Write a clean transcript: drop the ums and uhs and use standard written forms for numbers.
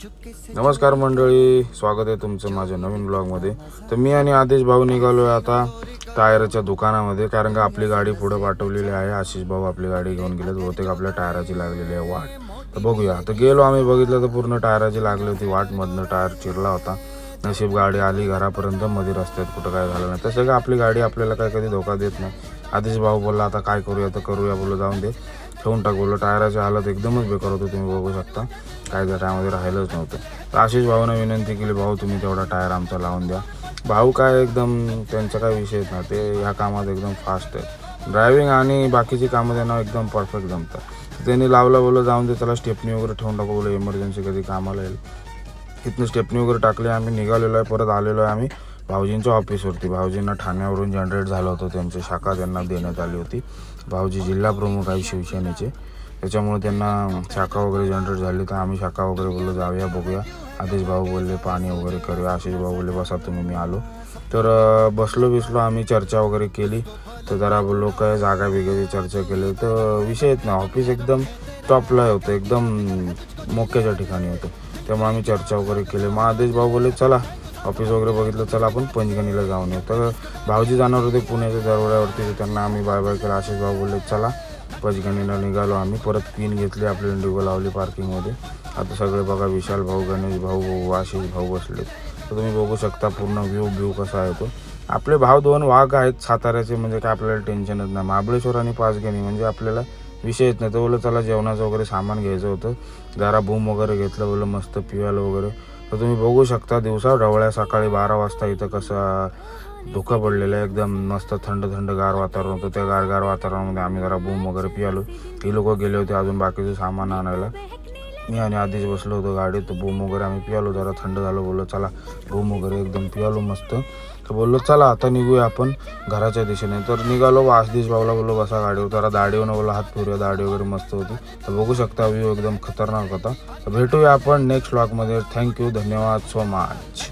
नमस्कार मंडळी, स्वागत आहे तुमचं माझ्या नवीन ब्लॉगमध्ये. तर मी आणि आदेश भाऊ निघालो आता टायरच्या दुकानामध्ये, कारण का आपली गाडी पुढे पाठवलेली आहे. आशिष भाऊ आपली गाडी घेऊन गेले, बहुतेक आपल्या टायराची लागलेली आहे वाट. तर बघूया. तर गेलो आम्ही, बघितलं तर पूर्ण टायराची लागली होती वाट, मधनं टायर चिरला होता. नशीब गाडी आली घरापर्यंत, मध्ये रस्त्यात कुठं काय झालं नाही. तसं का आपली गाडी आपल्याला काय कधी धोका देत नाही. आदेश भाऊ बोलला आता काय करूया, तर करूया बोललो, जाऊन दे ठेवून टाक बोललो. टायराची हालत एकदमच बेकार होती, तुम्ही बघू शकता, काय त्या टायरमध्ये राहिलंच नव्हतं. तर आशिष भाऊनं विनंती केली, भाऊ तुम्ही तेवढा टायर आमचा लावून द्या. भाऊ काय एकदम त्यांचा काय विषयच ना, ते ह्या कामात एकदम फास्ट आहे. ड्रायव्हिंग आणि बाकीची कामं त्यांना एकदम परफेक्ट जमतात. त्यांनी लावला बोललं, जाऊन दे त्याला स्टेपनी वगैरे ठेवून टाकू बोललो, इमर्जन्सी कधी कामाला येईल. इथनं स्टेपनी वगैरे टाकली, आम्ही निघालेलो आहे. परत आलेलो आहे आम्ही भाऊजींच्या ऑफिसवरती. भाऊजींना ठाण्यावरून जनरेट झालं होतं, त्यांची शाखा त्यांना देण्यात आली होती. भाऊजी जिल्हा प्रमुख आहे शिवसेनेचे, त्याच्यामुळे त्यांना शाखा वगैरे जनरेट झाली. तर आम्ही शाखा वगैरे बोललो जाऊया बघूया. आदेश भाऊ बोलले पाणी वगैरे करूया. आशिष भाऊ बोलले बसा तुम्ही, मी आलो. तर बसलो आम्ही, चर्चा वगैरे केली. तर जरा बोललो काय जागा बिगाची चर्चा केली. तर विषय येत नाही, ऑफिस एकदम टॉपला होतं, एकदम मोक्याच्या ठिकाणी होतं. त्यामुळे आम्ही चर्चा वगैरे केली. मग आदेश भाऊ बोलले चला ऑफिस वगैरे बघितलं, चला आपण पंचगणीला जाऊन येऊ. तर भाऊजी जाणार होते पुण्याच्या दरवाड्यावरती, त्यांना आम्ही बाय बाय केलं. आशिष भाऊ बोलले चला पंचगणीला निघालो आम्ही. परत पिन घेतली, आपली इंडिगो लावली पार्किंगमध्ये. आता सगळे बघा, विशाल भाऊ, गणेश भाऊ, आशिष भाऊ बसले. तर तुम्ही बघू शकता पूर्ण व्ह्यू कसा आहे तो. आपले भाऊ 2 वाघ आहेत साताऱ्याचे, म्हणजे काय आपल्याला टेन्शनच नाही. महाबळेश्वर आणि पाचगणी म्हणजे आपल्याला विषयच नाही. तर बोललं चला जेवणाचं वगैरे सामान घ्यायचं होतं, जरा बूम वगैरे घेतलं बोललं, मस्त पिवायला वगैरे. तर तुम्ही बघू शकता दिवसा ढवळ्या सकाळी 12 वाजता इथं कसं धुकं पडलेलं आहे, एकदम मस्त थंड गार वातावरण होतं. त्या गार वातावरणामध्ये आम्ही जरा बूम वगैरे पियालो. ही लोक गेले होते अजून बाकीचं सामान आणायला. मी आणि आधीच बसलो होतो गाडीत. तर बूम वगैरे आम्ही पियालो, जरा थंड झालो. बोललो चला बूम वगैरे एकदम पियालो मस्त. तर बोललो चला आता निघूया आपण घराच्या दिशेने. तर निघालो. आशिष भाऊला बोललो बसा गाडीवर, जरा दाढीवर बोललो हात फिरूया, दाढी वगैरे मस्त होती. तर बघू शकता व्ह्यू एकदम खतरनाक होता. तर भेटूया आपण नेक्स्ट व्लॉगमध्ये. थँक्यू, धन्यवाद सो मच.